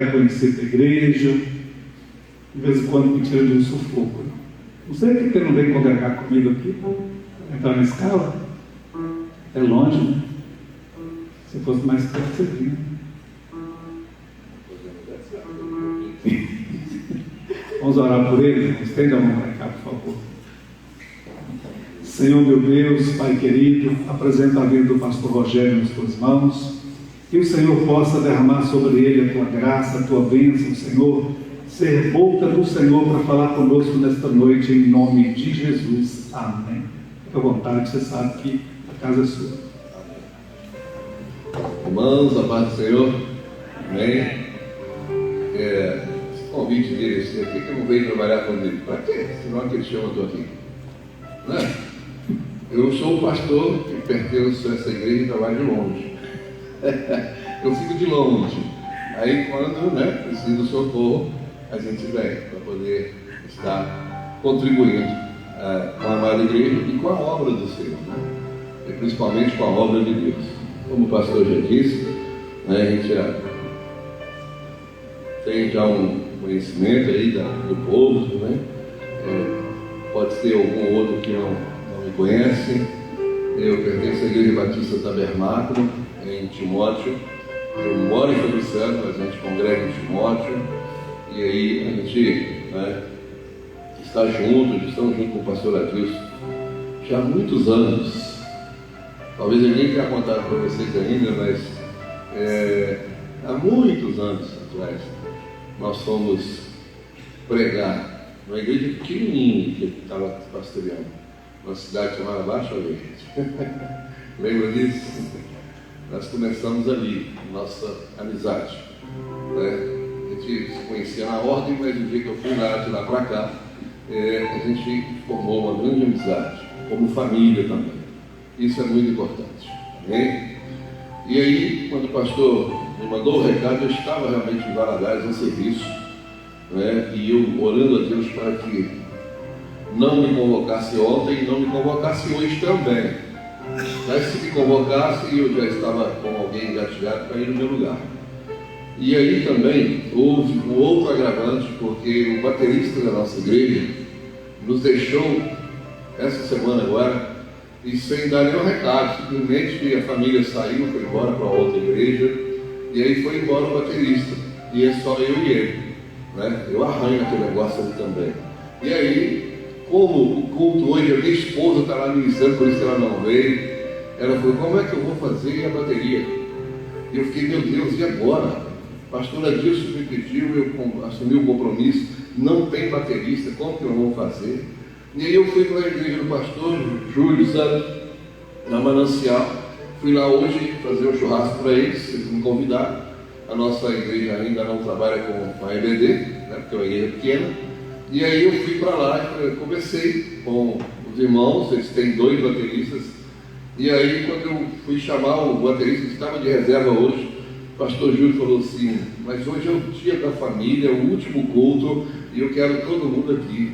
conhecido da igreja, de vez em quando me tira de um sufoco. Não sei por que não vem congregar comigo aqui, entrar na escala. É longe, né? Se fosse mais perto, você vinha. Vamos orar por ele? Estende a mão para cá, por favor. Senhor meu Deus, Pai querido, apresenta a vida do pastor Rogério nas tuas mãos. Que o Senhor possa derramar sobre ele a tua graça, a tua bênção, Senhor. Ser boca do Senhor para falar conosco nesta noite, em nome de Jesus. Amém. Fique à vontade, você sabe que a casa é sua. Irmãos, a paz do Senhor. Amém. Esse convite dele, esse aqui que eu não veio trabalhar comigo. Para quê? Senão que ele chama, eu estou aqui. Não é? Eu sou o pastor que pertenço a essa igreja e trabalho de longe. Eu fico de longe. Aí quando preciso de socorro, a gente vem para poder estar contribuindo com a amada igreja e com a obra do Senhor, né? E principalmente com a obra de Deus. Como o pastor já disse, né, a gente tem já um conhecimento aí do povo, né? Pode ser algum outro que não me conhece. Eu pertenço à Igreja Batista Tabernáculo, em Timóteo. Eu moro em Espírito Santo, mas a gente congrega em Timóteo. E aí a gente estamos junto com o pastor Adilson já há muitos anos. Talvez eu nem tenha contado para vocês ainda, mas há muitos anos atrás nós fomos pregar numa igreja pequenininha que eu estava pastoreando, uma cidade chamada Baixa Verde. Lembra disso? Nós começamos ali, nossa amizade, né? A gente se conhecia na ordem, mas no dia que eu fui de lá para cá, a gente formou uma grande amizade, como família também. Isso é muito importante, amém? E aí, quando o pastor me mandou o recado, eu estava realmente em Valadares, no serviço, né? E eu orando a Deus para que não me convocasse ontem e não me convocasse hoje também. Mas se me convocasse, eu já estava com alguém engatilhado para ir no meu lugar. E aí também houve um outro agravante, porque o baterista da nossa igreja nos deixou essa semana agora, e sem dar nenhum recado, simplesmente que a família saiu, foi embora para outra igreja, e aí foi embora o baterista, e é só eu e ele, né? Eu arranho aquele negócio ali também. E aí, como o culto hoje, a minha esposa está lá ministrando, por isso que ela não veio, ela falou, como é que eu vou fazer a bateria? E eu fiquei, meu Deus, e agora? Pastor Adilson me pediu, eu assumi o compromisso, não tem baterista, como que eu vou fazer? E aí eu fui para a igreja do pastor Júlio Santos, na Manancial. Fui lá hoje fazer um churrasco para eles me convidaram. A nossa igreja ainda não trabalha com a EBD, né, porque é uma igreja pequena. E aí eu fui para lá e conversei com os irmãos, eles têm 2 bateristas. E aí quando eu fui chamar o baterista que estava de reserva hoje, o pastor Júlio falou assim, mas hoje é o dia da família, o último culto, e eu quero todo mundo aqui.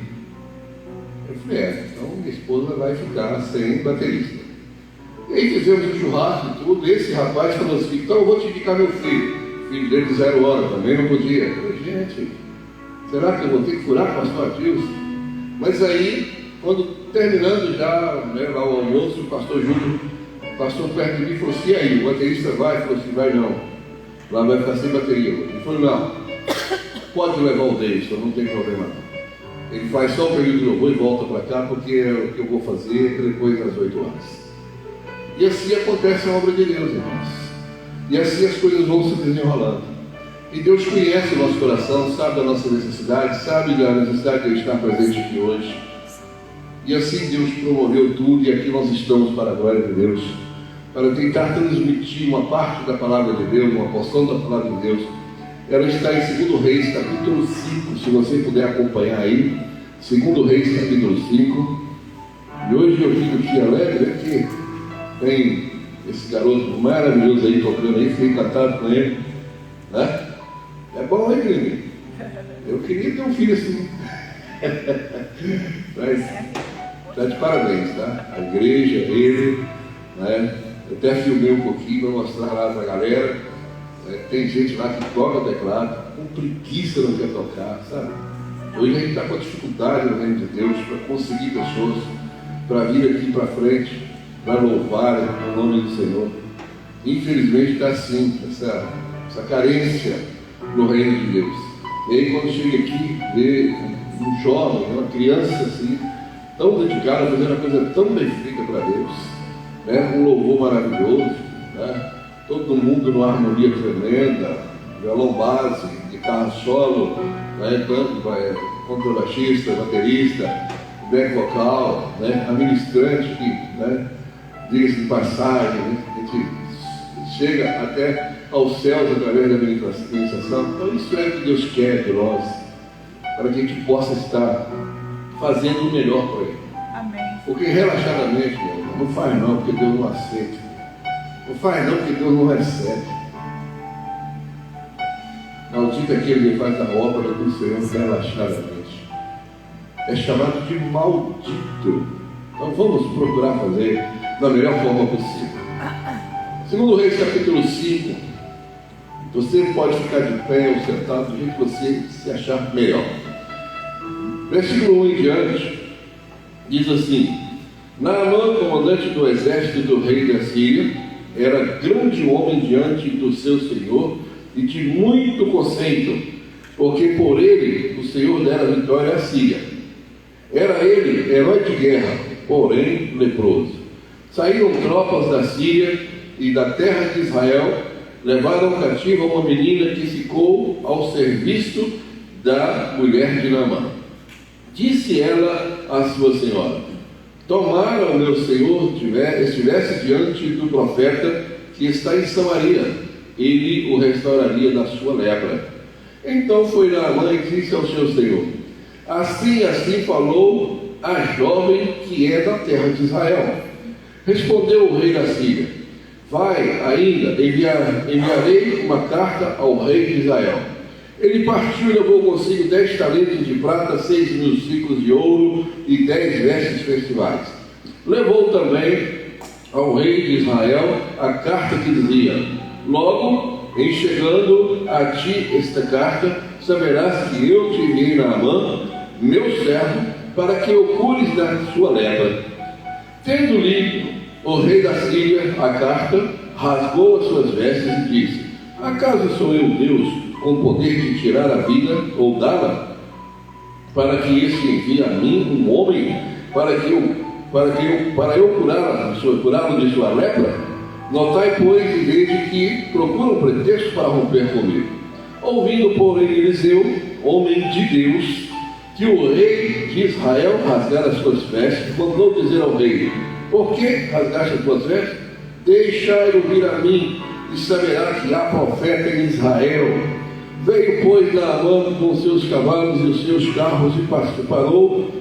Eu falei, então minha esposa vai ficar sem baterista. E aí fizemos um churrasco e tudo, esse rapaz falou assim, então eu vou te indicar meu filho. O filho dele de 0 hora, também não podia. Eu falei, gente, será que eu vou ter que furar com o pastor Adilson? Mas aí, quando terminando já lá o almoço, o pastor Júlio passou perto de mim e falou assim, e aí, o baterista vai? Ele falou assim, vai não. Lá vai ficar sem bateria. Ele falou, não, pode levar o Davidson, não tem problema não. Ele faz só o período de louvor e volta para cá, porque é o que eu vou fazer depois das 8 horas. E assim acontece a obra de Deus, irmãos. E assim as coisas vão se desenrolando. E Deus conhece o nosso coração, sabe da nossa necessidade, sabe da necessidade de eu estar presente aqui hoje. E assim Deus promoveu tudo, e aqui nós estamos para a glória de Deus, para tentar transmitir uma parte da palavra de Deus, uma porção da palavra de Deus. Ela está em 2 Reis, capítulo 5, se você puder acompanhar aí, 2 Reis, capítulo 5. E hoje eu fico aqui alegre, né, que tem esse garoto maravilhoso aí tocando aí, fiquei encantado com ele, né? É bom, hein, Clínio? Eu queria ter um filho assim. Mas está de parabéns, tá? A igreja, ele, né? Eu até filmei um pouquinho para mostrar lá para a galera. Tem gente lá que toca o teclado, com preguiça, não quer tocar, sabe? Hoje a gente está com dificuldade no reino de Deus para conseguir pessoas para vir aqui para frente, para louvar o nome do Senhor. Infelizmente está assim, essa carência no reino de Deus. E aí quando chega aqui, vê um jovem, uma criança assim, tão dedicada, fazendo uma coisa tão bem feita para Deus, né? Um louvor maravilhoso, né? Todo mundo numa harmonia tremenda, violão base, guitarra solo, né? Contrabaixista, baterista, back vocal, né? A ministrante que, né? Diga-se de passagem, né? A gente chega até aos céus através da ministração. Então isso é o que Deus quer de nós, para que a gente possa estar fazendo o melhor para Ele. Amém. Porque relaxadamente, meu irmão, não faz não, porque Deus não aceita. Não faz não, porque Deus não recebe. Maldito é aquele que faz a obra do Senhor relaxadamente. É chamado de maldito. Então vamos procurar fazer da melhor forma possível. Segundo Reis capítulo 5, você pode ficar de pé ou sentado do jeito que você se achar melhor. Versículo 1 em diante, diz assim: Naamã, comandante do exército do rei da Síria, era grande homem diante do seu senhor e de muito conceito, porque por ele o Senhor dera vitória à Síria. Era ele herói de guerra, porém leproso. Saíram tropas da Síria e da terra de Israel, levaram cativa uma menina que ficou ao serviço da mulher de Naamã. Disse ela à sua senhora: tomara o meu senhor estivesse diante do profeta que está em Samaria, ele o restauraria da sua lepra. Então foi Naamã e disse ao seu senhor: assim falou a jovem que é da terra de Israel. Respondeu o rei da Síria: vai ainda, enviarei uma carta ao rei de Israel. Ele partiu e levou consigo 10 talentos de prata, 6.000 ciclos de ouro e 10 vestes festivais. Levou também ao rei de Israel a carta que dizia: logo, em chegando a ti esta carta, saberás que eu te enviei Naamã, meu servo, para que o cures da sua lepra. Tendo lido o rei da Síria a carta, rasgou as suas vestes e disse: acaso sou eu Deus, com poder de tirar a vida ou dá-la, para que este envie a mim um homem, para eu curá-lo de sua lepra? Notai, pois, e vede que procura um pretexto para romper comigo. Ouvindo, porém, Eliseu, homem de Deus, que o rei de Israel rasgara as suas vestes, mandou dizer ao rei: por que rasgaste as tuas vestes? Deixai ouvir a mim, e saberá que há profeta em Israel. Veio, pois, Naamã com os seus cavalos e os seus carros e parou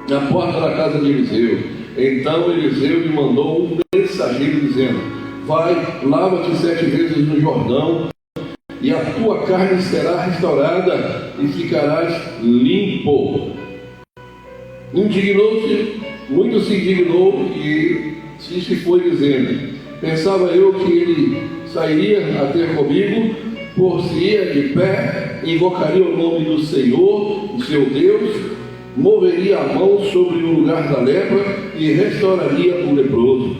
na porta da casa de Eliseu. Então Eliseu lhe mandou um mensageiro dizendo: vai, lava-te 7 vezes no Jordão, e a tua carne será restaurada e ficarás limpo. Indignou-se, muito se indignou e se foi dizendo: pensava eu que ele sairia a ter comigo, por-se-ia de pé, invocaria o nome do Senhor, o seu Deus, moveria a mão sobre o lugar da lepra e restauraria o leproso.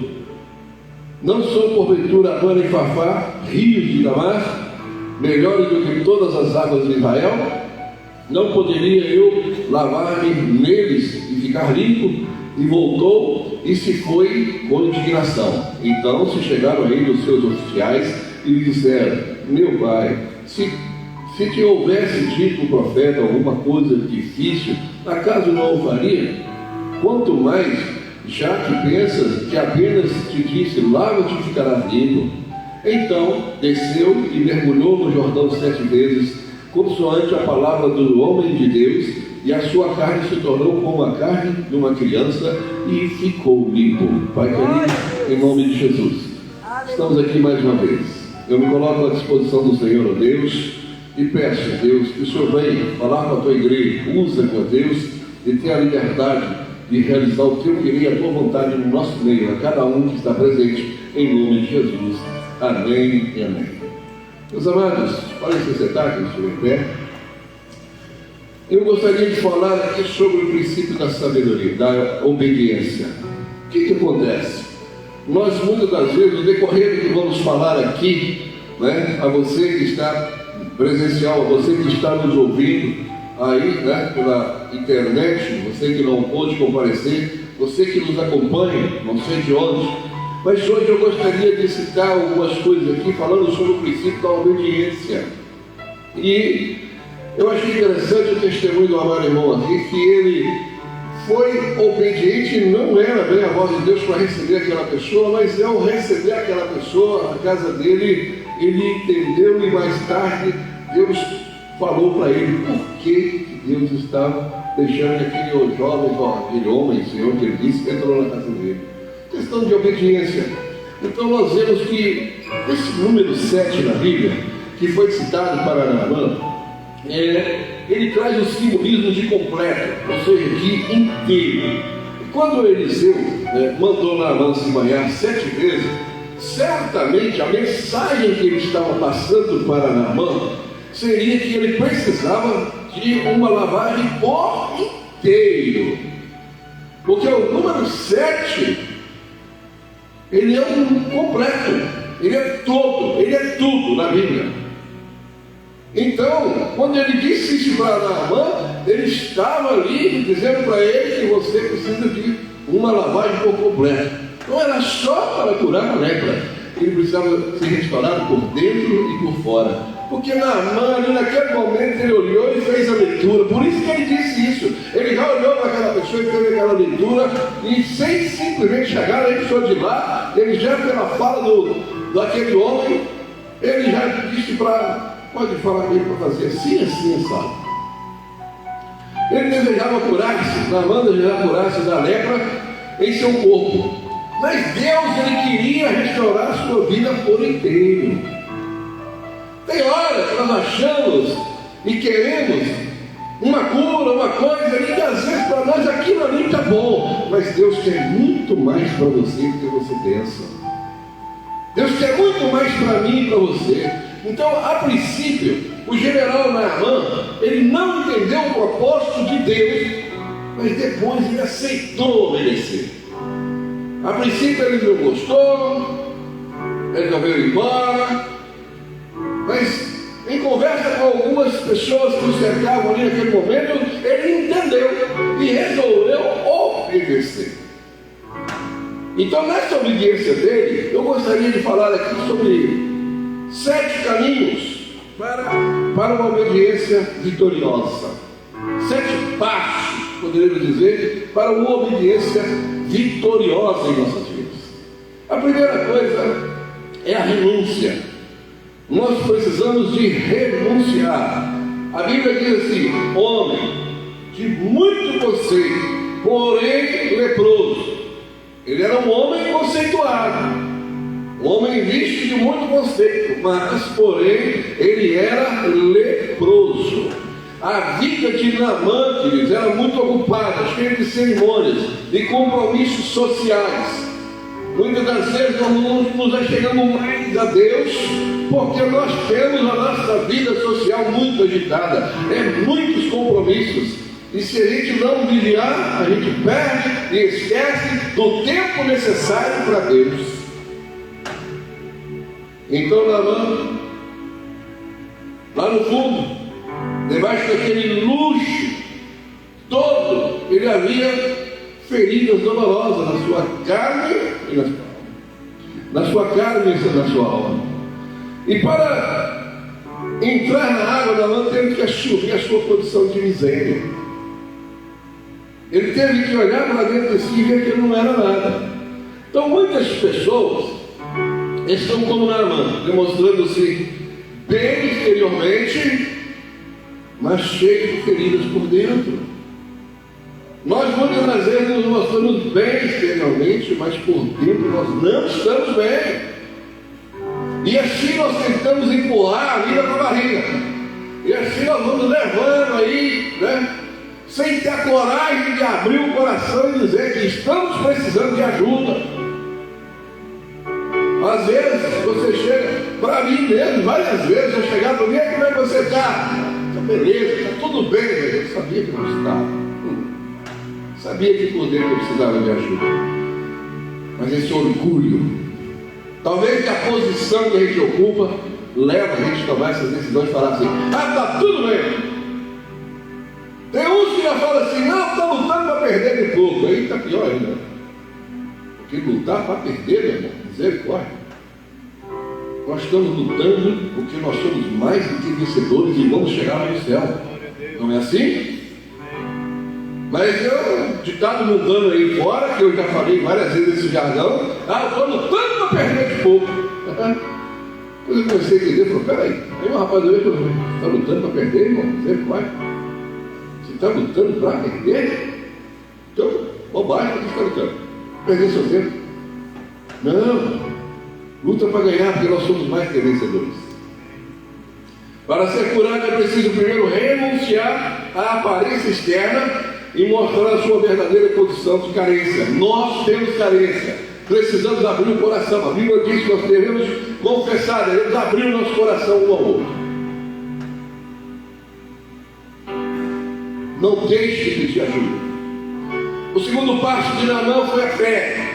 Não são porventura Abana e Fafá, rios de Damasco, melhores do que todas as águas de Israel? Não poderia eu lavar-me neles e ficar limpo? E voltou e se foi com indignação. Então se chegaram a ele os seus oficiais e lhe disseram: meu pai, se te houvesse dito o profeta alguma coisa difícil, acaso não o faria? Quanto mais, já que pensas que apenas te disse: lava-te e ficarás limpo. Então desceu e mergulhou no Jordão 7 vezes, consoante a palavra do homem de Deus, e a sua carne se tornou como a carne de uma criança e ficou limpo. Pai querido, em nome de Jesus, estamos aqui mais uma vez. Eu me coloco à disposição do Senhor, ó Deus, e peço, Deus, que o Senhor venha falar com a tua igreja, usa com Deus, e tenha a liberdade de realizar o teu querer e a tua vontade no nosso meio, a cada um que está presente, em nome de Jesus. Amém e amém. Meus amados, podem se sentar, que estou em pé. Eu gostaria de falar aqui sobre o princípio da sabedoria, da obediência. O que acontece? Nós, muitas das vezes, no decorrer do que vamos falar aqui, né, a você que está presencial, a você que está nos ouvindo aí, né, pela internet, você que não pôde comparecer, você que nos acompanha, não sei de onde, mas hoje eu gostaria de citar algumas coisas aqui, falando sobre o princípio da obediência. E eu achei interessante o testemunho do amado irmão aqui, que ele foi obediente, não era bem a voz de Deus para receber aquela pessoa, mas ao receber aquela pessoa na casa dele, ele entendeu e mais tarde Deus falou para ele por que Deus estava deixando aquele jovem, aquele homem, Senhor, que ele disse, entrou na casa dele. Questão de obediência. Então nós vemos que esse número 7 na Bíblia, que foi citado para Naamã, ele traz o simbolismo de completo, ou seja, de inteiro. E quando Eliseu mandou Naamã se banhar 7 vezes, certamente a mensagem que ele estava passando para Naamã seria que ele precisava de uma lavagem por inteiro. Porque o número 7, ele é um completo, ele é todo, ele é tudo na Bíblia. Então, quando ele disse isso para Naamã, ele estava ali dizendo para ele que você precisa de uma lavagem por completo. Não era só para curar a lepra, ele precisava ser restaurado por dentro e por fora. Porque Naamã, ali naquele momento, ele olhou e fez a leitura. Por isso que ele disse isso. Ele já olhou para aquela pessoa e fez aquela leitura, e sem simplesmente chegar a pessoa de lá, ele já pela fala daquele homem, ele já disse para... Pode falar dele para fazer assim, sabe? Ele desejava curar-se, Naamã desejava curar-se da lepra em seu corpo. Mas Deus, ele queria restaurar a sua vida por inteiro. Tem horas que nós achamos e queremos uma cura, uma coisa, e que às vezes para nós aquilo ali está bom. Mas Deus quer muito mais para você do que você pensa. Deus quer muito mais para mim e para você. Então, a princípio, o general Naamã, ele não entendeu o propósito de Deus, mas depois ele aceitou obedecer. A princípio ele não gostou, ele não veio embora, mas em conversa com algumas pessoas que o cercavam ali naquele momento, ele entendeu e resolveu obedecer. Então, nessa obediência dele, eu gostaria de falar aqui sobre 7 caminhos para uma obediência vitoriosa. 7 passos, poderíamos dizer, para uma obediência vitoriosa em nossas vidas. A primeira coisa é a renúncia. Nós precisamos de renunciar. A Bíblia diz assim: homem de muito conceito, porém leproso. Ele era um homem conceituado, um homem visto de muito conceito, mas porém ele era leproso. A vida de Naamã, queridos, era muito ocupada, cheia de cerimônias, de compromissos sociais. Muitas das vezes nós não nos achegamos mais a Deus, porque nós temos a nossa vida social muito agitada, muitos compromissos. E se a gente não vigiar, a gente perde e esquece do tempo necessário para Deus. Então Naamã, lá no fundo, debaixo daquele luxo todo, ele havia feridas dolorosas na sua carne e na sua carne e na sua alma. E para entrar na água, Naamã teve que assumir a sua condição de miséria. Ele teve que olhar para dentro de si e ver que ele não era nada. Então muitas pessoas estão como Naamã, demonstrando-se bem exteriormente, mas cheios de feridas por dentro. Nós muitas das vezes nos mostramos bem exteriormente, mas por dentro nós não estamos bem. E assim nós tentamos empurrar a vida para a barriga. E assim nós vamos levando aí, sem ter a coragem de abrir o coração e dizer que estamos precisando de ajuda. Às vezes você chega, para mim mesmo, várias vezes eu chegar para mim, como é que você está? Tá beleza, está tudo bem, mas eu sabia que não estava. Sabia que por dentro eu precisava de ajuda. Mas esse orgulho, talvez a posição que a gente ocupa, leva a gente a tomar essas decisões e falar assim: ah, está tudo bem. Tem uns que já falam assim: não, estou lutando para perder de pouco. Aí está pior ainda. Porque lutar para perder, meu irmão, misericórdia. Nós estamos lutando porque nós somos mais do que vencedores e vamos chegar lá no céu. Não é assim? Mas eu, ditado mundano aí fora, que eu já falei várias vezes esse jargão, eu estou lutando para perder de pouco. Depois eu comecei a entender, falei: peraí, aí um rapaz olhou e falou: está lutando para perder, irmão? Misericórdia. Você está lutando para perder? Então, bobagem, para que você está lutando? Perder seu tempo? Não, luta para ganhar, porque nós somos mais que vencedores. Para ser curado é preciso primeiro renunciar à aparência externa e mostrar a sua verdadeira condição de carência. Nós temos carência, precisamos abrir o coração. A Bíblia diz que nós devemos confessar, devemos abrir o nosso coração um ao outro. Não deixe de pedir ajuda. O segundo passo de Naamã foi a fé.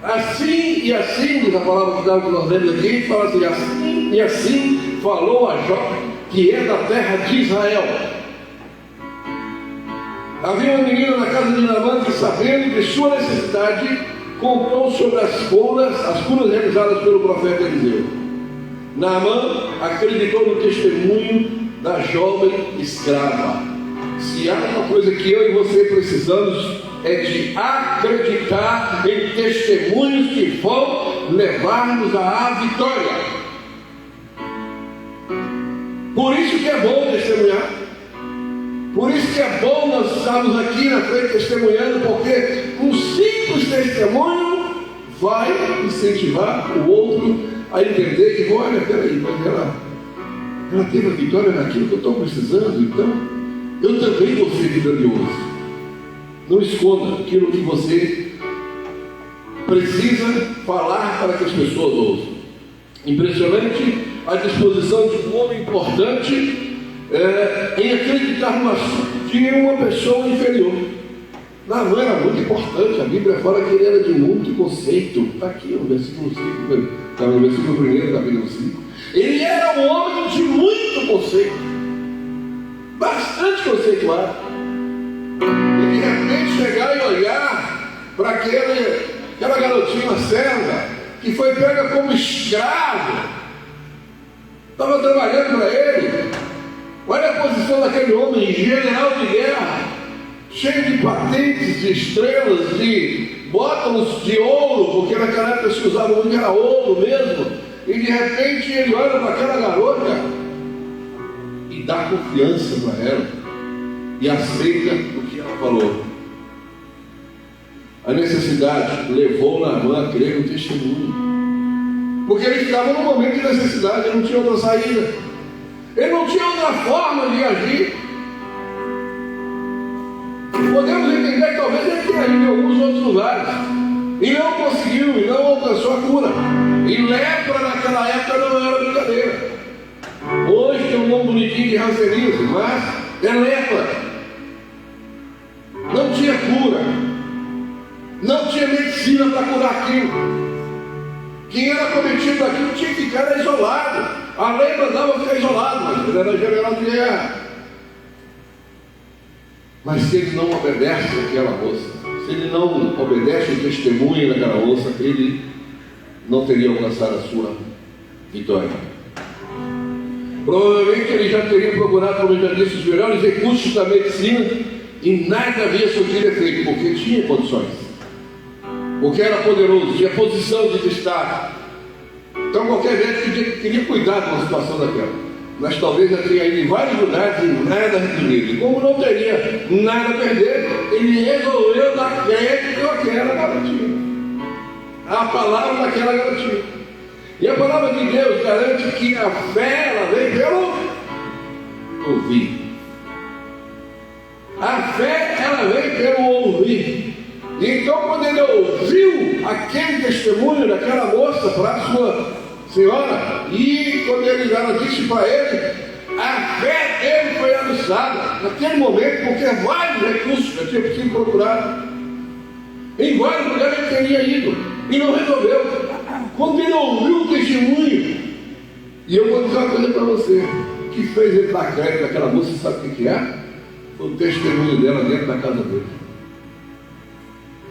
Assim e assim, diz a palavra que nós lemos aqui, fala assim: assim e assim falou a Jó, que é da terra de Israel. Havia uma menina na casa de Naamã que, sabendo de sua necessidade, contou sobre as curas realizadas pelo profeta Eliseu. Naamã acreditou no testemunho da jovem escrava. Se há uma coisa que eu e você precisamos, é de acreditar em testemunhos que vão levar-nos à vitória. Por isso que é bom testemunhar. Por isso que é bom nós estarmos aqui na frente testemunhando, porque um simples testemunho vai incentivar o outro a entender que, olha, peraí, mas ela teve a vitória naquilo que eu estou precisando, então eu também vou ser vitorioso. Não esconda aquilo que você precisa falar para que as pessoas ouçam. Impressionante a disposição de um homem importante em acreditar no assunto de uma pessoa inferior. Não era muito importante. A Bíblia fala que ele era de muito conceito. Está aqui no versículo 5, está no versículo 1, capítulo 5. Ele era um homem de muito conceito, bastante conceituado. E de repente chegar e olhar para aquela garotinha serva que foi pega como escravo, estava trabalhando para ele. Olha a posição daquele homem, general de guerra, cheio de patentes, de estrelas, de bótalos de ouro, porque naquela época se usava muito, era ouro mesmo. E de repente ele olha para aquela garota e dá confiança para ela e aceita o que ela falou. A necessidade levou Naamã a crer no testemunho, porque ele estava num momento de necessidade, ele não tinha outra saída. Ele não tinha outra forma de agir. Podemos entender que talvez ele tenha ido em alguns outros lugares e não conseguiu, e não alcançou a cura. E lepra naquela época não era brincadeira. Hoje tem um nome bonitinho de rancenismo, mas é lepra. Não tinha cura, não tinha medicina para curar aquilo. Quem era cometido daquilo tinha que ficar isolado. A lei mandava ficar isolado, mas ele era general de guerra. Mas se ele não obedece àquela moça, se ele não obedece o testemunho daquela moça, ele não teria alcançado a sua vitória. Provavelmente ele já teria procurado, como eu já disse, os melhores recursos da medicina e nada havia surtido efeito, porque tinha condições, porque era poderoso, tinha posição de destaque. Então qualquer médico queria cuidar de uma situação daquela, mas talvez já tenha ido em vários lugares e nada resolvido. E como não teria nada a perder, ele resolveu dar crédito àquela garotinha, a palavra daquela garotinha. E a palavra de Deus garante que a fé, ela vem pelo ouvir. A fé, ela vem pelo ouvir. E então, quando ele ouviu aquele testemunho daquela moça para a sua senhora, e quando ela disse para ele, a fé dele foi anunciada naquele momento, porque vários recursos já tinham sido procurados, em vários lugares ele teria ido, e não resolveu. Quando ele ouviu o testemunho, e eu vou dizer uma coisa para você, o que fez ele dar crédito àquela moça, sabe o que é? Foi o testemunho dela dentro da casa dele.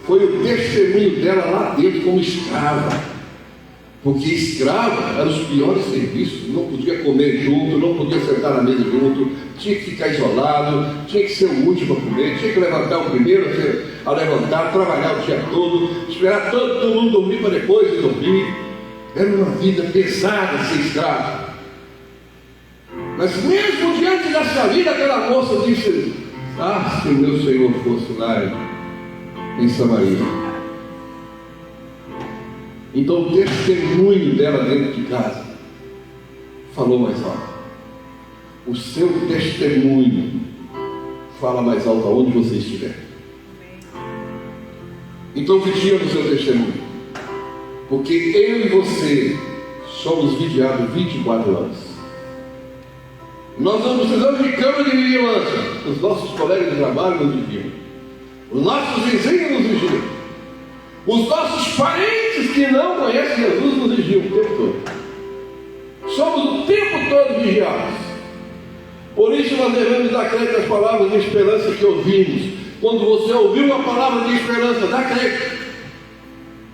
Foi o testemunho dela lá dentro como escrava. Porque escrava era os piores serviços, não podia comer junto, não podia sentar na mesa junto, tinha que ficar isolado, tinha que ser o último a comer, tinha que levantar o primeiro a levantar, trabalhar o dia todo, esperar todo mundo dormir para depois de dormir. Era uma vida pesada ser escravo. Mas mesmo diante dessa vida, aquela moça disse: ah, se o meu Senhor fosse lá em Samaria. Então o testemunho dela dentro de casa falou mais alto. O seu testemunho fala mais alto aonde você estiver. Então vigia no seu testemunho, porque eu e você somos vigiados 24 horas. Nós não precisamos de câmera de vigilância. Os nossos colegas de trabalho nos vigiam, os nossos vizinhos nos vigiam, os nossos parentes que não conhecem Jesus nos vigiam o tempo todo. Somos o tempo todo vigiados. Por isso nós devemos dar crédito às palavras de esperança que ouvimos. Quando você ouviu uma palavra de esperança, dá crédito.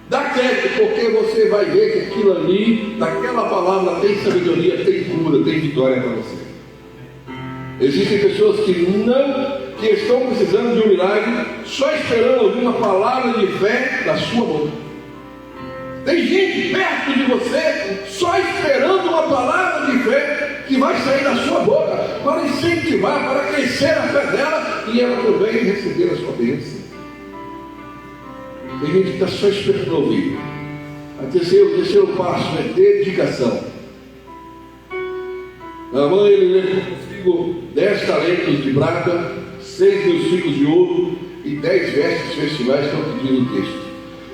Dá crédito, porque você vai ver que aquilo ali, daquela palavra, tem sabedoria, tem cura, tem vitória para você. Existem pessoas que estão precisando de um milagre, só esperando ouvir uma palavra de fé da sua boca. Tem gente perto de você, só esperando uma palavra de fé que vai sair da sua boca, para incentivar, para crescer a fé dela, e ela também receber a sua bênção. Tem gente que está só esperando ouvir. O terceiro passo é dedicação. A mãe ele levou consigo 10 talentos de prata, 6 mil ciclos de ouro e 10 vestes festivais, que é o que diz o texto.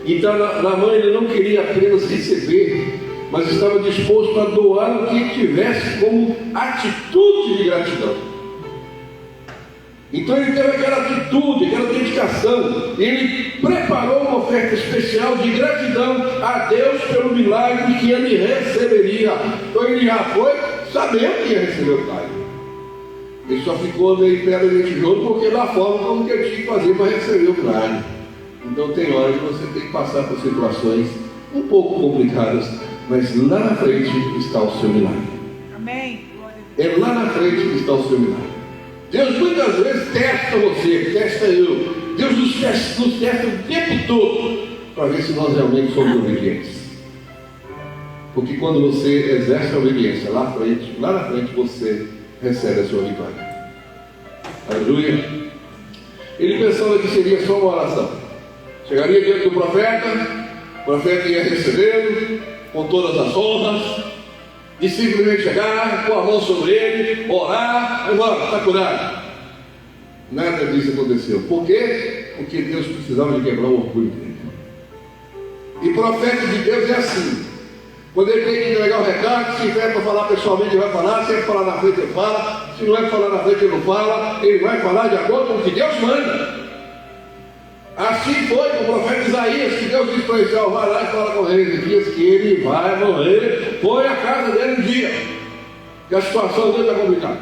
Então na mãe ele não queria apenas receber, mas estava disposto a doar o que tivesse como atitude de gratidão. Então ele teve aquela atitude, aquela dedicação, e ele preparou uma oferta especial de gratidão a Deus pelo milagre que ele receberia. Então ele já foi sabendo que ia receber o pai. Ele só ficou meio pedra de tijolo porque da forma como que ele tinha que fazer para receber o milagre. Então tem horas que você tem que passar por situações um pouco complicadas, mas lá na frente está o seu milagre. Amém. É lá na frente que está o seu milagre. Deus muitas vezes testa você, testa eu. Deus nos testa o tempo todo para ver se nós realmente somos obedientes. Porque quando você exerce a obediência lá na frente você recebe a sua vitória. Aleluia. Ele pensava que seria só uma oração. Chegaria diante do profeta, o profeta ia recebê-lo com todas as honras, e simplesmente chegar, pôr a mão sobre ele, orar, embora, está curado. Nada disso aconteceu. Por quê? Porque Deus precisava de quebrar o orgulho dele. E profeta de Deus é assim. Quando ele tem que entregar o recado, se tiver para falar pessoalmente, ele vai falar. Se é para falar na frente, ele fala. Se não é para falar na frente, ele não fala. Ele vai falar de acordo com o que Deus manda. Assim foi com o profeta Isaías, que Deus disse para Israel: vai lá e fala com o rei Ezequias que ele vai morrer, põe a casa dele em dia, que a situação dele está complicada.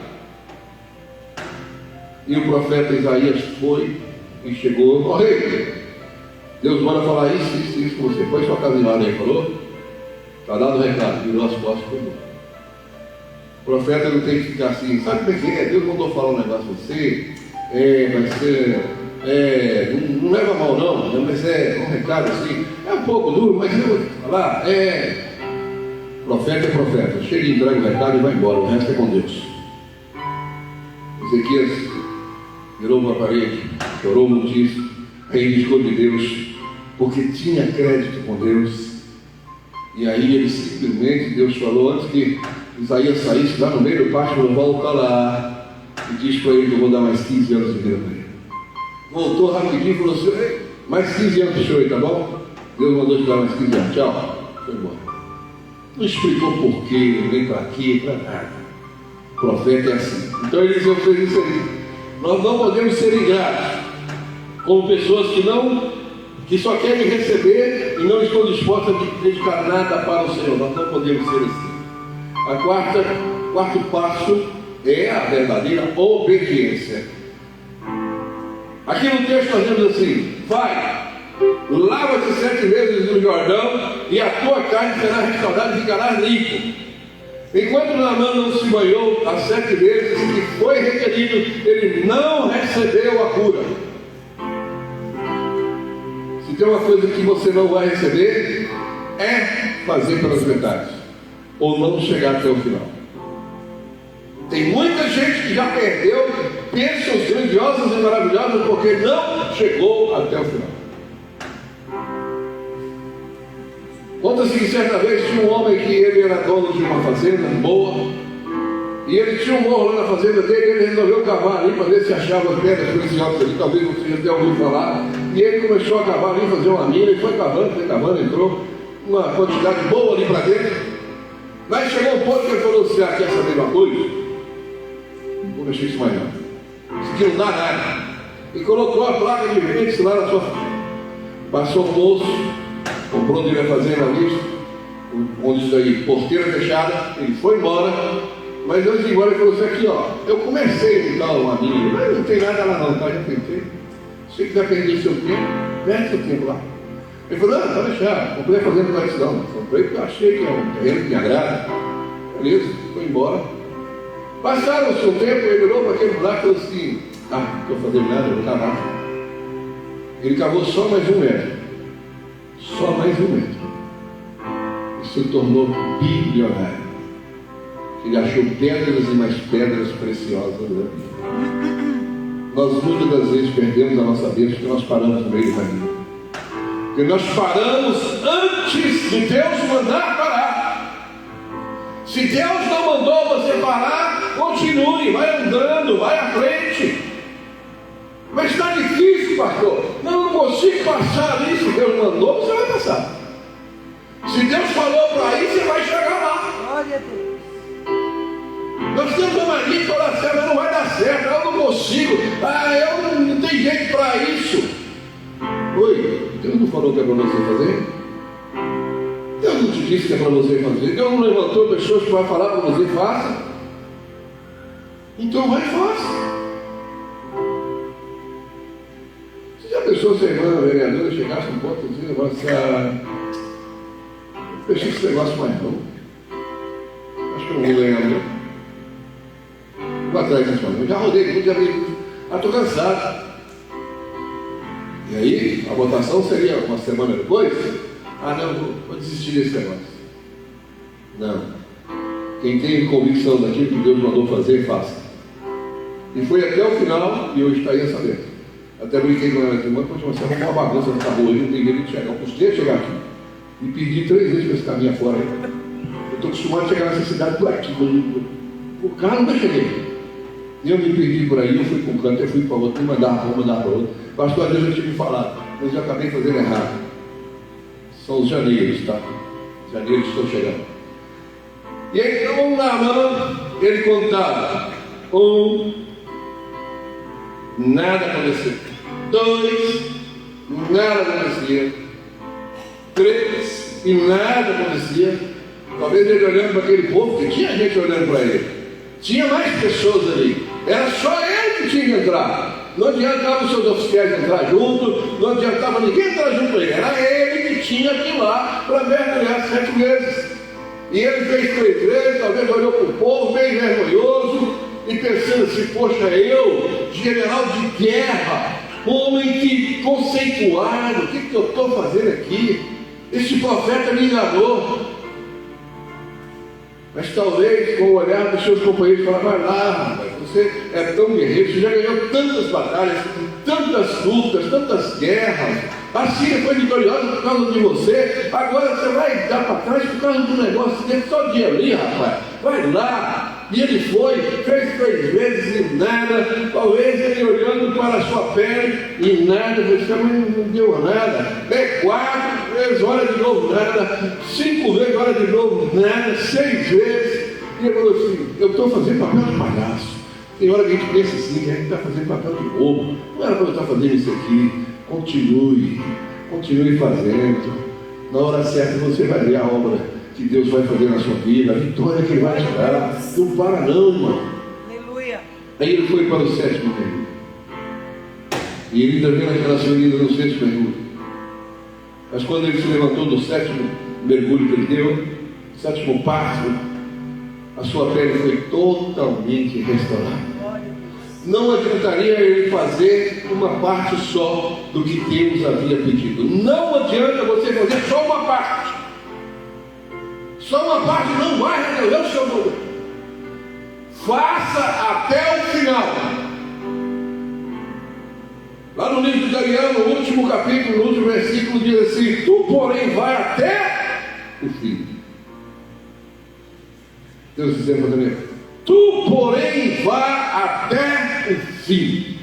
E o profeta Isaías foi e chegou: ó rei, Deus manda falar isso com você, põe sua casa em ordem aí, falou? Está dado o recado, virou as costas e foi embora. O profeta não tem que ficar assim, sabe como é que é? Deus mandou falar um negócio com você, vai ser... não leva mal não, mas é um recado assim, é um pouco duro, mas eu vou falar, profeta é profeta, chega e entrega o recado e vai embora, o resto é com Deus. Ezequias virou uma parede, chorou muitíssimo, reivindicou de Deus, porque tinha crédito com Deus, e aí ele simplesmente, Deus falou, antes que Isaías saísse lá no meio do pátio, falou: volta lá, e diz para ele que eu vou dar mais 15 anos de vida para ele. Voltou rapidinho e falou assim: Mais 15 anos para o senhor aí, tá bom? Deus mandou estudar mais 15 anos. Tchau. Foi embora. Não explicou por quê, vem para aqui, para nada. O profeta é assim. Então Eliseu fez isso aí. Nós não podemos ser ingratos como pessoas que só querem receber e não estão dispostas a dedicar nada para o Senhor. Nós não podemos ser assim. Quarto passo é a verdadeira obediência. Aqui no texto nós vemos assim: vai, lava-te 7 vezes no Jordão e a tua carne será restaurada e ficarás limpo. Enquanto Naamã não se banhou as 7 vezes que foi requerido, ele não recebeu a cura. Se tem uma coisa que você não vai receber, é fazer pelas metades, ou não chegar até o final. Tem muita gente que já perdeu bênçãos grandiosas e maravilhosas porque não chegou até o final. Conta-se que certa vez tinha um homem que ele era dono de uma fazenda boa, e ele tinha um morro lá na fazenda dele, e ele resolveu cavar ali para ver se achava as pedras preciosas ali, talvez você já tenha ouvido falar, e ele começou a cavar ali, fazer uma mina, e foi cavando, entrou uma quantidade boa ali para dentro. Mas chegou um ponto que ele falou assim: quer saber uma coisa? Não vou mexer isso mais não. Isso aqui não dá nada. E colocou a placa de vende lá na sua frente. Passou o poço, comprou onde ele ia fazer na lista, onde isso aí, porteira fechada, ele foi embora, mas antes de ir embora ele falou assim: aqui ó, eu comecei então uma mina, mas não tem nada lá não, tá? Já tentei. Se você quiser perder seu tempo, perde seu tempo lá. Ele falou: não, pode deixar, não podia fazer por isso não. Comprei porque eu achei que é um terreno que me agrada. Beleza, foi embora. Passaram-se um tempo, ele olhou para aquele buraco e falou assim: não estou fazendo nada, eu vou cavar. Ele cavou só mais 1 metro. Só mais 1 metro. E se tornou bilionário. Ele achou pedras e mais pedras preciosas na vida. Nós muitas das vezes perdemos a nossa bênção porque nós paramos no meio do caminho. Porque nós paramos antes de Deus mandar parar. Se Deus não mandou você parar, continue, vai andando, vai à frente. Mas está difícil, pastor. Não consigo passar ali. Se Deus mandou, você vai passar. Se Deus falou para ir, você vai chegar lá. Glória a Deus. Nós temos uma mania de falar assim: mas não vai dar certo, eu não consigo, eu não tenho jeito para isso. Oi, Deus não falou que é para você fazer? Deus não te disse que é para você fazer? Deus não levantou pessoas que vão falar para você: faça? Então vai e faça. Se a pessoa, sua irmã, a vereadora, chegasse um ponto e disse: eu deixei esse negócio mais não. Acho que eu não vou ganhar, não. Vou atrás disso, eu já rodei tudo, já vi. Estou cansado. E aí, a votação seria uma semana depois? Não, vou desistir desse negócio. Não. Quem tem convicção daquilo que Deus mandou fazer, faça. E foi até o final, e eu estaria sabendo. Até brinquei com ela aqui: mas você arrumou uma bagunça nessa rua aí, não tem jeito de chegar. Eu custei chegar aqui. E pedi 3 vezes para esse caminho afora. Eu estou acostumado a chegar nessa cidade por aqui. O carro nunca cheguei. E eu me perdi por aí, eu fui para um canto, eu fui para outro, mandar para outro. Pastor, Deus já tinha me falado, mas eu acabei fazendo errado. São os janeiros, tá? Os janeiros estão chegando. E aí, então, Naamã, ele contava: 1, nada acontecia. 2, nada acontecia. 3, e nada acontecia. Talvez ele olhando para aquele povo, porque tinha gente olhando para ele. Tinha mais pessoas ali. Era só ele que tinha que entrar. Não adiantava os seus oficiais entrar junto, não adiantava ninguém entrar junto com ele. Era ele que tinha que ir lá para mergulhar 7 vezes. E ele fez 3 vezes, talvez olhou para o povo bem vergonhoso e pensando assim: poxa, eu, general de guerra, homem que conceituado, o que eu estou fazendo aqui? Esse profeta me enganou. Mas talvez, com o olhar dos seus companheiros, falar: vai lá, rapaz, você é tão guerreiro, você já ganhou tantas batalhas, tantas lutas, tantas guerras. A Síria foi vitoriosa por causa de você. Agora você vai dar para trás por causa do negócio dele, só de ali, rapaz. Vai lá. E ele foi, fez 3 vezes e nada. Talvez ele olhando para a sua pele e nada. Você não deu nada. 4 vezes, olha de novo, nada. 5 vezes, olha de novo, nada. 6 vezes. E ele falou assim: eu estou fazendo papel de palhaço. Tem hora que a gente pensa assim, que a gente está fazendo papel de bobo. Não era para eu estar fazendo isso aqui. Continue fazendo. Na hora certa você vai ver a obra que Deus vai fazer na sua vida, a vitória que Ele vai te dar. Não para não, irmão. Aleluia. Aí ele foi para o 7º mergulho. E ele ainda vê naquela ferida no 6º mergulho. Mas quando ele se levantou do 7º mergulho que ele deu, 7º passo, a sua pele foi totalmente restaurada. Não adiantaria ele fazer uma parte só do que Deus havia pedido. Não adianta você fazer só uma parte. Só uma parte não vai resolver o seu problema. Faça até o final. Lá no livro de Daniel, no último capítulo, no último versículo, diz assim: tu, porém, vai até o fim. Deus dizendo para Daniel: tu, porém, vá até o fim.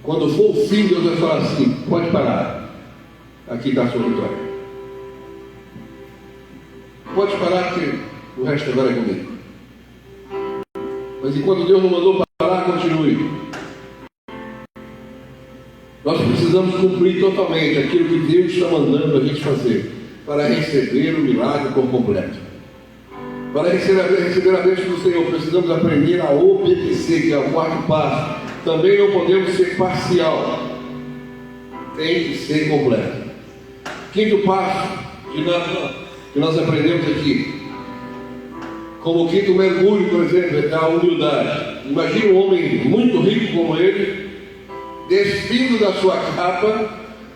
Quando for o fim, Deus vai falar assim: pode parar. Aqui está a sua vitória. Pode parar, porque o resto agora é comigo. Mas enquanto Deus não mandou parar, continue. Nós precisamos cumprir totalmente aquilo que Deus está mandando a gente fazer para receber o milagre por completo. Para receber a bênção do Senhor, precisamos aprender a obedecer, que é o 4º passo. Também não podemos ser parcial. Tem que ser completo. 5º passo que nós aprendemos aqui. Como o 5º mergulho, por exemplo, é a humildade. Imagine um homem muito rico como ele, despindo da sua capa,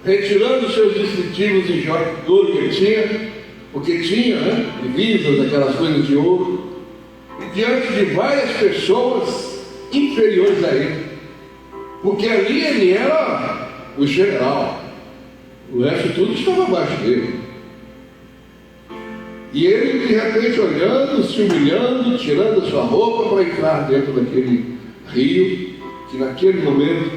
retirando os seus distintivos de ouro que ele tinha, porque tinha, divisas, aquelas coisas de ouro, e diante de várias pessoas inferiores a ele, porque ali ele era o general, o resto tudo estava abaixo dele. E ele de repente olhando, se humilhando, tirando a sua roupa para entrar dentro daquele rio, que naquele momento,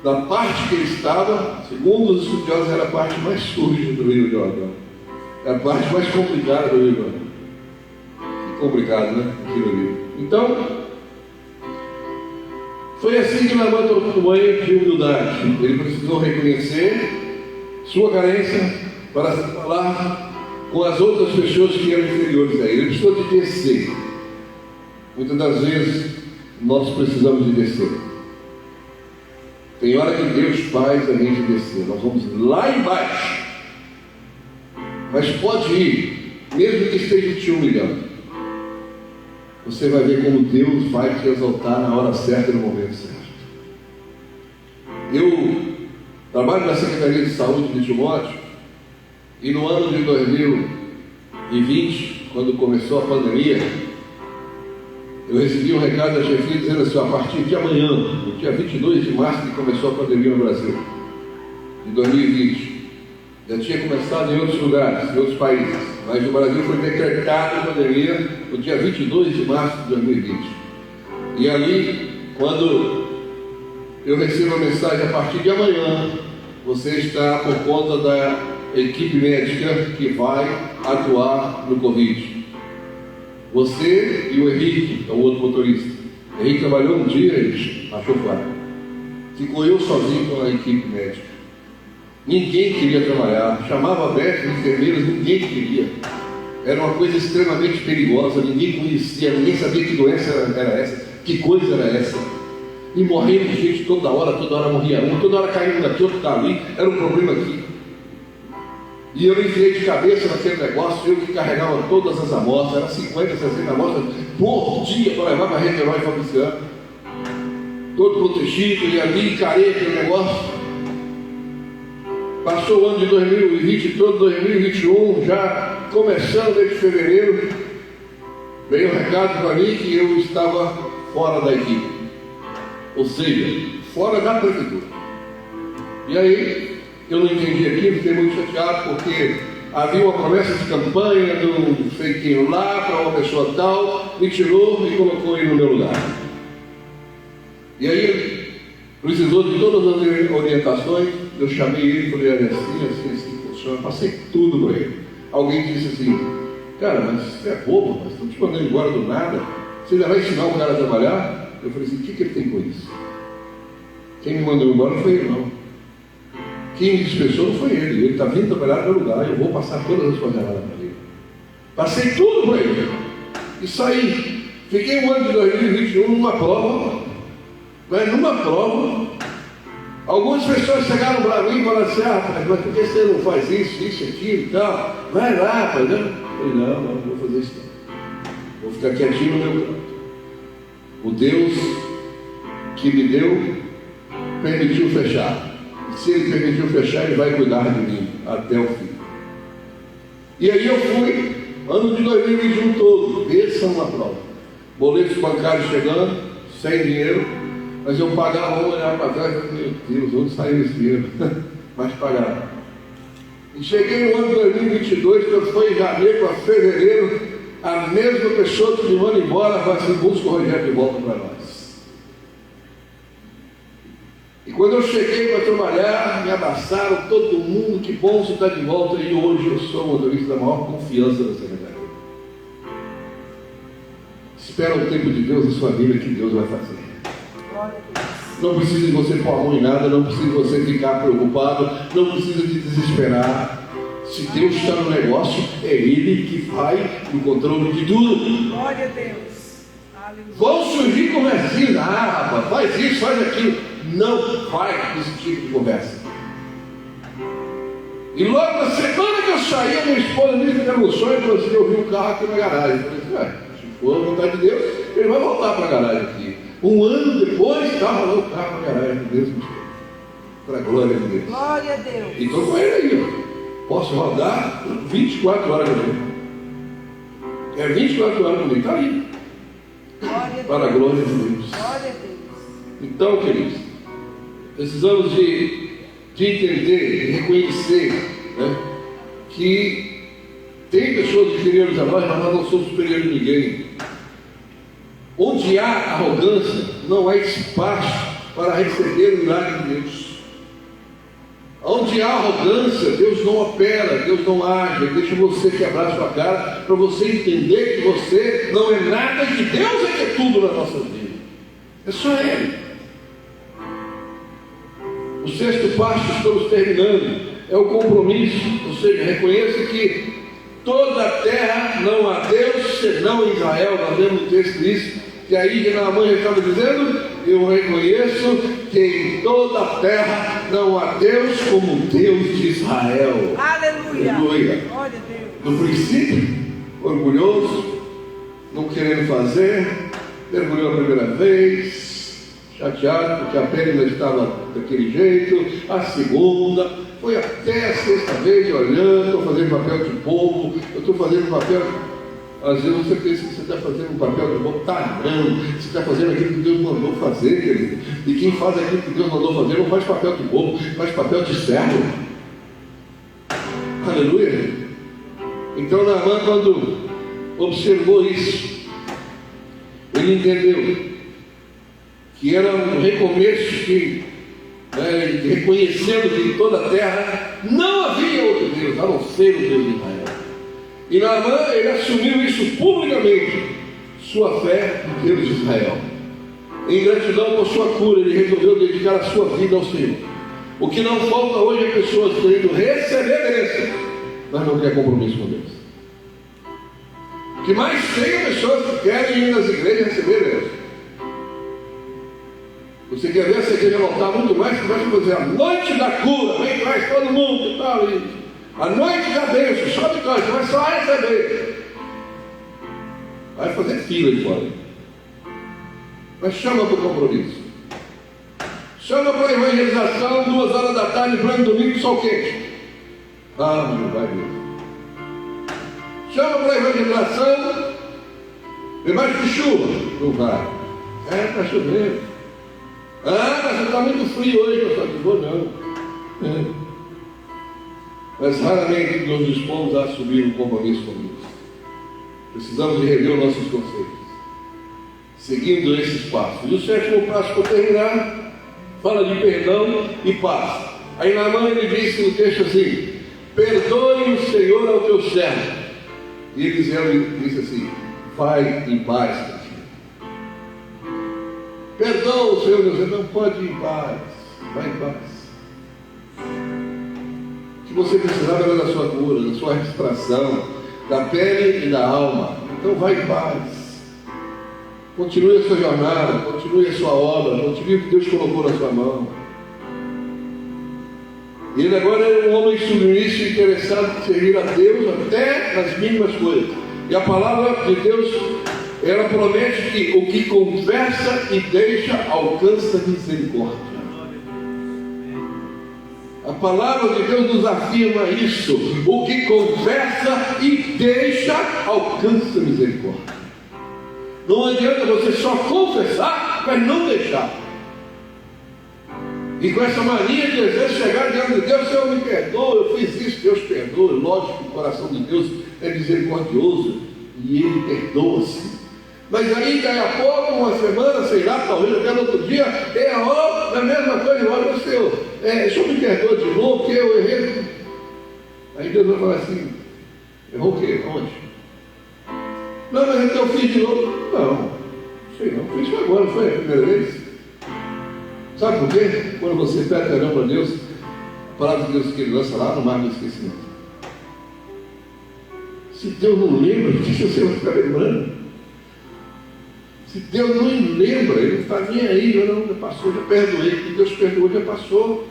da parte que ele estava, segundo os estudiosos, era a parte mais suja do Rio Jordão. É a parte mais complicada do Rio Jordão. Complicado, né? Aquilo ali. Então, foi assim que Naamã tomou banho de humildade. Ele precisou reconhecer sua carência para falar com as outras pessoas que eram inferiores a ele. Ele precisou de descer. Muitas das vezes nós precisamos de descer. Tem hora que Deus faz a gente descer. Nós vamos lá embaixo. Mas pode ir, mesmo que esteja te humilhando. Você vai ver como Deus vai te exaltar na hora certa e no momento certo. Eu trabalho na Secretaria de Saúde de Timóteo. E no ano de 2020, quando começou a pandemia, eu recebi um recado da chefia dizendo assim: a partir de amanhã, no dia 22 de março, que começou a pandemia no Brasil, de 2020. Já tinha começado em outros lugares, em outros países, mas no Brasil foi decretada a pandemia no dia 22 de março de 2020. E ali, quando eu recebo a mensagem: a partir de amanhã, você está por conta da equipe médica que vai atuar no Covid. Você e o Henrique, o outro motorista. O Henrique trabalhou um dia e achou fora. Ficou eu sozinho com a equipe médica. Ninguém queria trabalhar. Chamava médicos, enfermeiros, ninguém queria. Era uma coisa extremamente perigosa. Ninguém conhecia, ninguém sabia que doença era essa, que coisa era essa. E morrendo de gente toda hora morria um, toda hora caindo daqui, outro dali. Era um problema aqui. E eu me enfiei de cabeça naquele negócio, eu que carregava todas as amostras, era 50, 60 amostras por dia para levar para a Rede Herói Fabriciano. Todo protegido, e ali encarei aquele negócio. Passou o ano de 2020, todo 2021, já começando desde fevereiro, veio um recado para mim que eu estava fora da equipe. Ou seja, fora da prefeitura. E aí, eu não entendi aquilo, fiquei muito chateado, porque havia uma promessa de campanha do não sei quem lá, para uma pessoa tal, me tirou e colocou ele no meu lugar. E aí ele precisou de todas as orientações, eu chamei ele e falei, olha, assim funciona, passei tudo para ele. Alguém disse assim, cara, mas você é bobo, mas estão te mandando embora do nada, você ainda vai ensinar o cara a trabalhar? Eu falei assim, o que ele tem com isso? Quem me mandou embora não foi ele, não. Quem me dispensou não foi ele está vindo trabalhar no meu lugar, eu vou passar todas as coordenadas para ele. Passei tudo para ele e saí. Fiquei um ano de 2021 numa prova, mas numa prova, algumas pessoas chegaram para mim e falaram assim, rapaz, mas por que você não faz isso, aquilo e tal? Vai lá, rapaz. Eu falei, não vou fazer isso não. Vou ficar quietinho no meu canto. O Deus que me deu permitiu fechar. Se ele permitiu fechar, ele vai cuidar de mim até o fim. E aí eu fui, ano de 2021 todo, essa é uma prova. Boletos bancários chegando, sem dinheiro, mas eu pagava, olhava para trás e falei, meu Deus, onde saiu esse dinheiro? Mas pagava. E cheguei no ano de 2022, quando foi em janeiro para fevereiro, a mesma pessoa que me manda embora vai assim, busca o Rogério de volta para nós. E quando eu cheguei para trabalhar, me abraçaram, todo mundo, que bom você estar de volta, e hoje eu sou o motorista da maior confiança da secretaria. Espera o tempo de Deus na sua vida, que Deus vai fazer. Não precisa de você pôr a mão em nada, não precisa de você ficar preocupado, não precisa de desesperar. Se Deus está no negócio, é Ele que vai no controle de tudo. Glória a Deus. Aleluia. Vão surgir conversinhas, rapaz, faz isso, faz aquilo. Não vai esse tipo de conversa. E logo na semana que eu saí, a minha esposa me deu um sonho e falou assim, eu vi um carro aqui na garagem. Eu falei assim, se for a vontade de Deus, ele vai voltar para a garagem aqui. Um ano depois, estava lá o carro na garagem de Deus. Para a glória de Deus. Glória a Deus. E estou com ele aí, ó. Posso rodar 24 horas comigo. É 24 horas comigo, está aí. Glória a Deus. Para a glória de Deus. Glória a Deus. Então, queridos, precisamos de entender, de reconhecer, né, que tem pessoas inferiores a nós, mas nós não somos superiores a ninguém. Onde há arrogância, não há espaço para receber o milagre de Deus. Onde há arrogância, Deus não opera, Deus não age, deixa você quebrar a sua cara, para você entender que você não é nada, que Deus é que é tudo na nossa vida. É só Ele. O sexto passo que estamos terminando é o compromisso, ou seja, reconheça que toda a terra não há Deus senão em Israel. Nós vemos no texto isso, que aí que na mãe estava dizendo, eu reconheço que em toda a terra não há Deus como Deus de Israel. Aleluia. Aleluia. Glória a Deus. No princípio, orgulhoso, não querendo fazer, mergulhou a primeira vez, chateado porque a pele ainda estava daquele jeito, a segunda, foi até a sexta vez olhando, estou fazendo papel de povo, eu estou fazendo papel, às vezes você pensa que você está fazendo um papel de povo, tá não, você está fazendo aquilo que Deus mandou fazer, querido, e quem faz aquilo que Deus mandou fazer não faz papel de povo, faz papel de servo. Aleluia. Então Naamã, quando observou isso, ele entendeu que era um recomeço, reconhecendo que em toda a terra não havia outro Deus, a não ser o Deus de Israel. E Naamã, ele assumiu isso publicamente, sua fé no Deus de Israel. Em gratidão por sua cura, ele resolveu dedicar a sua vida ao Senhor. O que não falta hoje é pessoas querendo receber bênçãos, mas não quer compromisso com Deus. O que mais tem é pessoas que querem ir nas igrejas receber bênçãos. Você quer ver essa igreja voltar muito mais, que vai fazer a noite da cura, vem traz todo mundo e tal, a noite da bênção, só de coisa, você vai só receber. Vai fazer fila de fora. Mas chama para o compromisso. Chama para a evangelização, 2 horas da tarde, plano domingo, sol quente. Ah, mas não vai mesmo. Chama para a evangelização, debaixo de chuva. Não vai. Está chovendo. Ah, mas está muito frio hoje, pastor. Não vou não. mas raramente nos dispomos a assumir um compromisso com Deus. Precisamos de rever os nossos conceitos, seguindo esses passos. E o sétimo passo, para terminar, fala de perdão e paz. Aí Naamã ele disse no texto assim: perdoe o Senhor ao teu servo. E Eliseu disse assim: vai em paz. Perdoa o Senhor, você não pode ir em paz. Vai em paz. O que você precisava era da sua cura, da sua restauração, da pele e da alma. Então vai em paz. Continue a sua jornada, continue a sua obra, continue o que Deus colocou na sua mão. E ele agora é um homem submisso, interessado em servir a Deus até nas mínimas coisas. E a palavra de Deus, ela promete que o que conversa e deixa alcança misericórdia. A palavra de Deus nos afirma isso. O que conversa e deixa alcança misericórdia. Não adianta você só confessar, mas não deixar. E com essa mania de às vezes chegar diante de Deus: Senhor, me perdoa, eu fiz isso, Deus perdoa. Lógico que o coração de Deus é misericordioso e Ele perdoa-se. Mas aí, daí a pouco, uma semana, sei lá, talvez até no outro dia, errou na mesma coisa. Olha, Senhor, o Senhor me perdoa de novo, porque eu errei. Aí Deus vai falar assim: errou o quê? Onde? Não, mas então eu fiz de novo. Não, sei não, fiz isso agora, foi a primeira vez. Sabe por quê? Quando você pede perdão para Deus, a palavra de Deus que Ele lança lá no mar do esquecimento. Se Deus não lembra, o que você vai ficar lembrando? Se Deus não lembra, Ele não está nem aí, já passou, já perdoei, que Deus perdoou, já passou.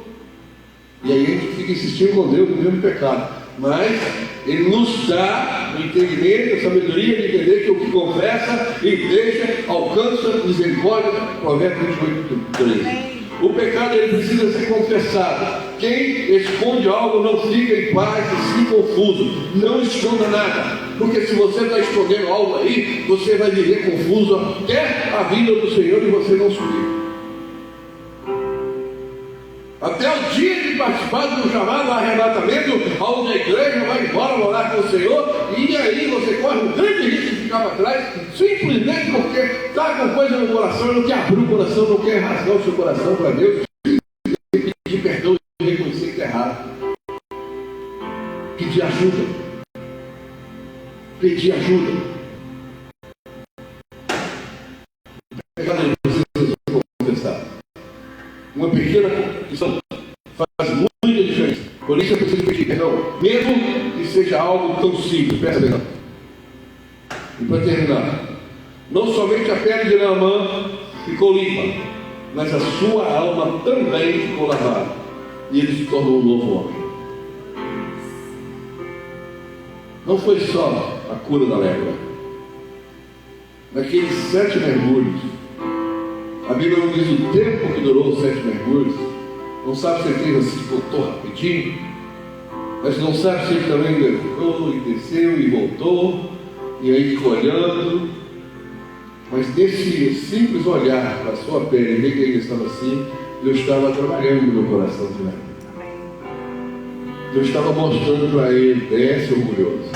E aí a gente fica insistindo com Deus no mesmo pecado. Mas Ele nos dá o entendimento, a sabedoria de entender que o que confessa e deixa alcança misericórdia. Provérbios 28:13. O pecado ele precisa ser confessado. Quem esconde algo não fica em paz e se confuso. Não esconda nada, porque se você está escondendo algo aí, você vai viver confuso até a vinda do Senhor e você não subir. Até o dia de participar do chamado arrebatamento, onde a igreja vai embora morar com o Senhor, e aí você corre um grande risco de ficar para trás, simplesmente porque está com coisa no coração, não quer abrir o coração, não quer rasgar o seu coração para Deus, e pedir perdão e reconhecer que está errado. Pedir ajuda. Pedir ajuda. Uma pequena confissão faz muita diferença. Por isso eu preciso pedir perdão, mesmo que seja algo tão simples. Peça perdão. E para terminar, não somente a pele de Naamã ficou limpa, mas a sua alma também ficou lavada. E ele se tornou um novo homem. Não foi só a cura da lepra. Naqueles 7 mergulhos, a Bíblia não diz o tempo que durou os 7 mergulhos. Não sabe se ele fez assim, voltou rapidinho. Mas não sabe se ele também levantou e desceu e voltou. E aí ficou olhando. Mas nesse simples olhar para a sua pele, ver que ele estava assim, Deus estava trabalhando no meu coração de lá. Deus estava mostrando para ele: desce orgulhoso.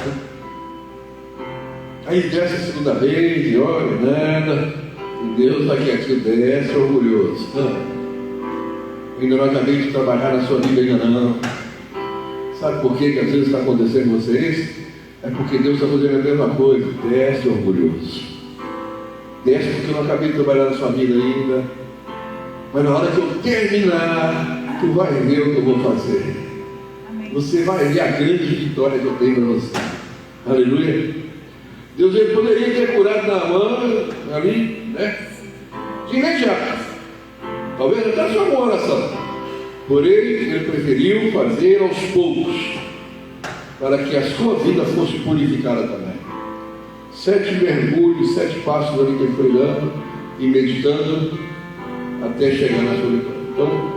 Aí desce a segunda vez e olha, nada. E Deus está quietinho, desce orgulhoso. Ainda não acabei de trabalhar na sua vida, ainda não. Sabe por que às vezes está acontecendo com vocês? É porque Deus está fazendo a mesma coisa. Desce orgulhoso. Desce porque eu não acabei de trabalhar na sua vida ainda. Mas na hora que eu terminar, tu vai ver o que eu vou fazer. Amém. Você vai ver a grande vitória que eu tenho para você. Aleluia. Deus ele poderia ter curado Naamã ali, né? De imediato. Talvez até só uma oração. Porém, ele preferiu fazer aos poucos, para que a sua vida fosse purificada também. 7 mergulhos, 7 passos ali que ele foi dando e meditando até chegar na sua vitória. Então,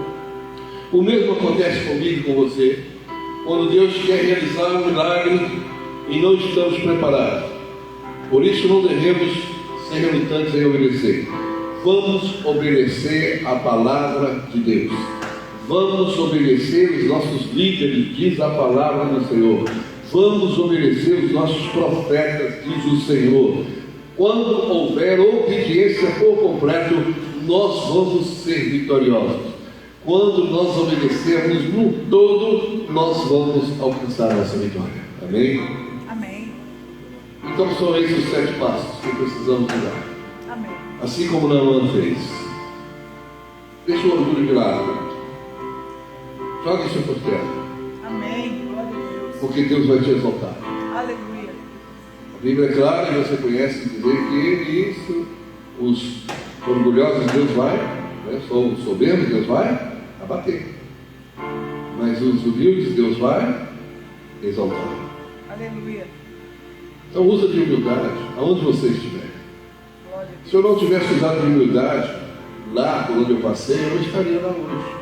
o mesmo acontece comigo e com você, quando Deus quer realizar um milagre e não estamos preparados. Por isso não devemos ser relutantes em obedecer. Vamos obedecer a palavra de Deus. Vamos obedecer os nossos líderes, diz a palavra do Senhor. Vamos obedecer os nossos profetas, diz o Senhor. Quando houver obediência por completo, nós vamos ser vitoriosos. Quando nós obedecermos no todo, nós vamos alcançar a nossa vitória. Amém? Amém. Então são esses os 7 passos que precisamos dar. Amém. Assim como Naamã fez. Deixa o orgulho de lado. Joga isso por terra. Amém. Glória a Deus. Porque Deus vai te exaltar. Aleluia. A Bíblia é clara e você conhece dizer que isso, os orgulhosos Deus vai, né, os soberbos Deus vai abater. Mas os humildes Deus vai exaltar. Aleluia. Então usa de humildade aonde você estiver. Glória a Deus. Se eu não tivesse usado de humildade lá por onde eu passei, eu não estaria lá hoje.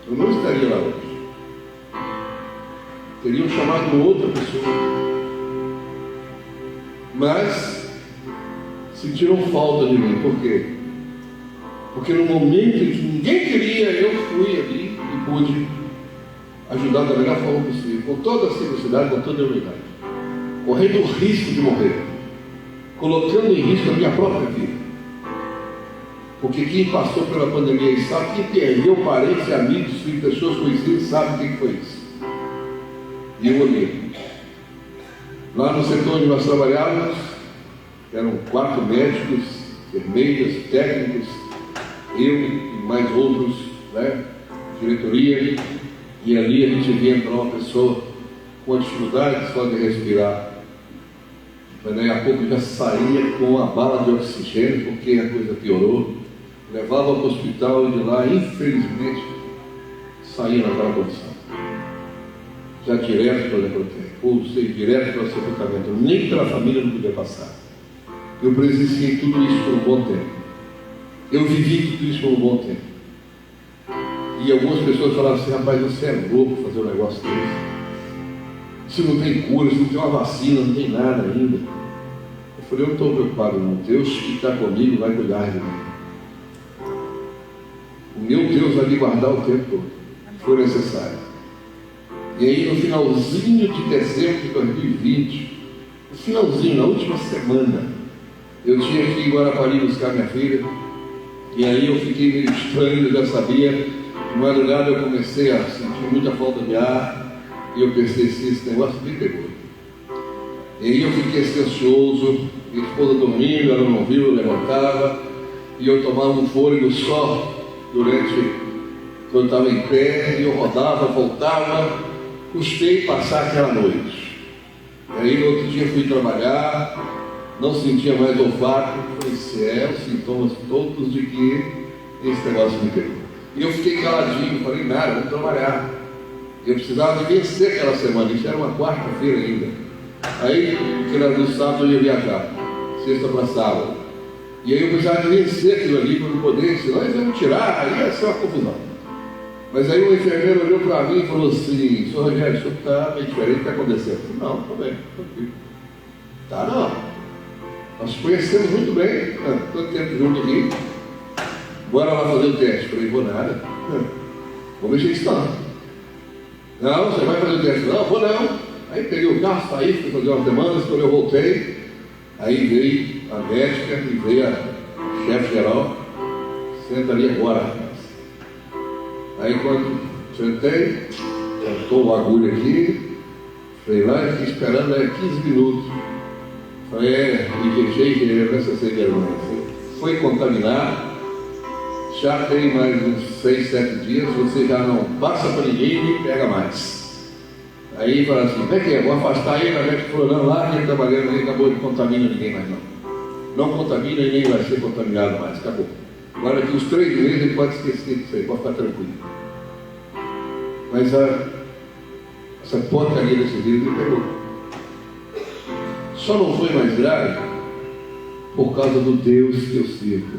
Eu não estaria lá hoje. Teriam chamado uma outra pessoa. Mas sentiram falta de mim. Por quê? Porque no momento em que ninguém queria, eu fui ali e pude ajudar da melhor forma possível, com toda a simplicidade, com toda a humildade, correndo o risco de morrer, colocando em risco a minha própria vida. Porque quem passou pela pandemia e sabe, quem perdeu parentes, amigos e pessoas conhecidas, sabe o que foi isso. E eu olhei. Lá no setor onde nós trabalhávamos, eram 4 médicos, enfermeiras, técnicos, eu e mais outros, né, diretoria, e ali a gente via entrar uma pessoa com dificuldade só de respirar. Mas daí a pouco já saía com a bala de oxigênio, porque a coisa piorou, levava para o hospital e de lá, infelizmente, saía naquela condição. Já direto para o necrotério, ou seja, direto para o sepultamento, nem pela família não podia passar. Eu presenciei tudo isso por um bom tempo. Eu vivi tudo isso por um bom tempo. E algumas pessoas falavam assim: rapaz, você é louco fazer um negócio desse. Se não tem cura, se não tem uma vacina, não tem nada ainda. Eu falei: eu não estou preocupado não. Deus que está comigo vai cuidar de mim. O meu Deus vai me guardar o tempo todo, se for necessário. E aí no finalzinho de dezembro de 2020, no finalzinho, na última semana, eu tinha que ir em Guarapari buscar minha filha. E aí eu fiquei meio estranho, eu já sabia. De madrugada eu comecei a sentir muita falta de ar. E eu pensei assim: esse negócio me pegou. E aí eu fiquei assim, ansioso. Minha esposa dormindo, ela não viu, eu levantava. E eu tomava um fôlego só durante, quando eu estava em pé. E eu rodava, voltava. Custei passar aquela noite. E aí no outro dia fui trabalhar, não sentia mais olfato. Falei: os sintomas todos de que esse negócio me pegou. E eu fiquei caladinho, falei nada, vamos trabalhar. Eu precisava de vencer aquela semana, isso era uma quarta-feira ainda. Aí, porque era no sábado eu ia viajar, sexta para sábado. E aí eu precisava de vencer aquilo ali para não poder, senão eles iam tirar, aí ia ser uma confusão. Mas aí o enfermeiro olhou para mim e falou assim: senhor Rogério, o senhor está meio diferente, o que está acontecendo? Eu falei: não, está bem, tranquilo. Tá, não. Nós conhecemos muito bem, tanto tempo junto aqui. Bora lá fazer o teste. Eu falei: vou nada. Vou mexer isso não. Não, você vai fazer o teste? Não, vou não. Aí peguei o carro, saí, fui fazer umas demandas. Quando eu voltei, aí veio a médica e veio a chefe geral. Senta ali agora, rapaz. Aí quando sentei, sentou o agulha aqui, fui lá e fiquei esperando aí 15 minutos. Falei: me queixei que ele vai ser vergonha. Foi contaminar, já tem mais uns 6, 7 dias, você já não passa para ninguém e nem pega mais. Aí fala assim: como é que é? Vou afastar ele. A médica falou: não, lá que ele trabalhando aí, acabou, não contamina ninguém mais não. Não contamina e nem vai ser contaminado mais, acabou. Agora que os 3 meses ele pode esquecer disso aí, pode ficar tranquilo. Mas essa porcaria desse vírus me pegou. Só não foi mais grave por causa do Deus que eu sirvo.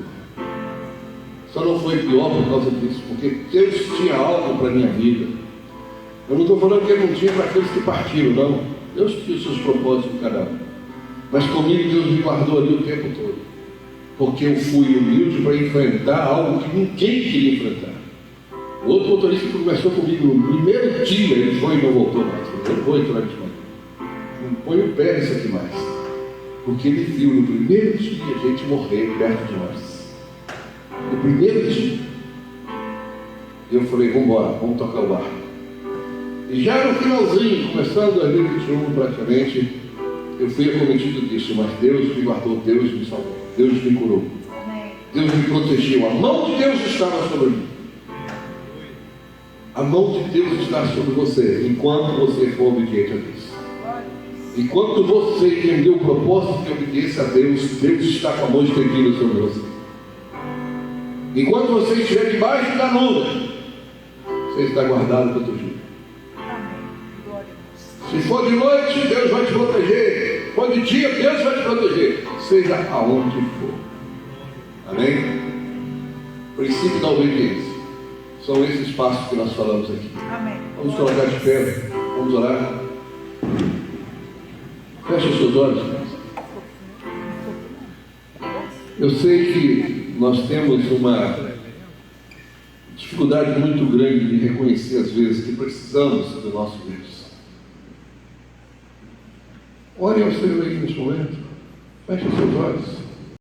Só não foi pior por causa disso, porque Deus tinha algo para a minha vida. Eu não estou falando que Ele não tinha para aqueles que partiram, não. Deus tinha os seus propósitos em cada um. Mas comigo Deus me guardou ali o tempo todo. Porque eu fui humilde para enfrentar algo que ninguém queria enfrentar. O outro motorista que conversou comigo no primeiro dia, ele foi e não voltou mais. Eu não vou entrar nisso mais. Não põe o pé nisso aqui mais. Porque ele viu no primeiro dia a gente morrer perto de nós. No primeiro dia. Eu falei, vamos embora, vamos tocar o barco. E já no finalzinho, começando 2021 praticamente, eu fui acometido disso, mas Deus me guardou, Deus me salvou, Deus me curou. Amém. Deus me protegeu, a mão de Deus estava sobre mim. A mão de Deus está sobre você, enquanto você for obediente a Deus. Enquanto você entender o propósito de obediência a Deus, Deus está com a mão estendida sobre você. Enquanto você estiver debaixo da nuvem, você está guardado protegido. Se for de noite, Deus vai te proteger. Se for de dia, Deus vai te proteger. Seja aonde for. Amém? Princípio da obediência. São esses passos que nós falamos aqui. Amém. Vamos colocar de pé. Vamos orar. Feche os seus olhos. Eu sei que nós temos uma dificuldade muito grande de reconhecer às vezes que precisamos do nosso Deus. Ore ao Senhor aí neste momento. Feche os seus olhos.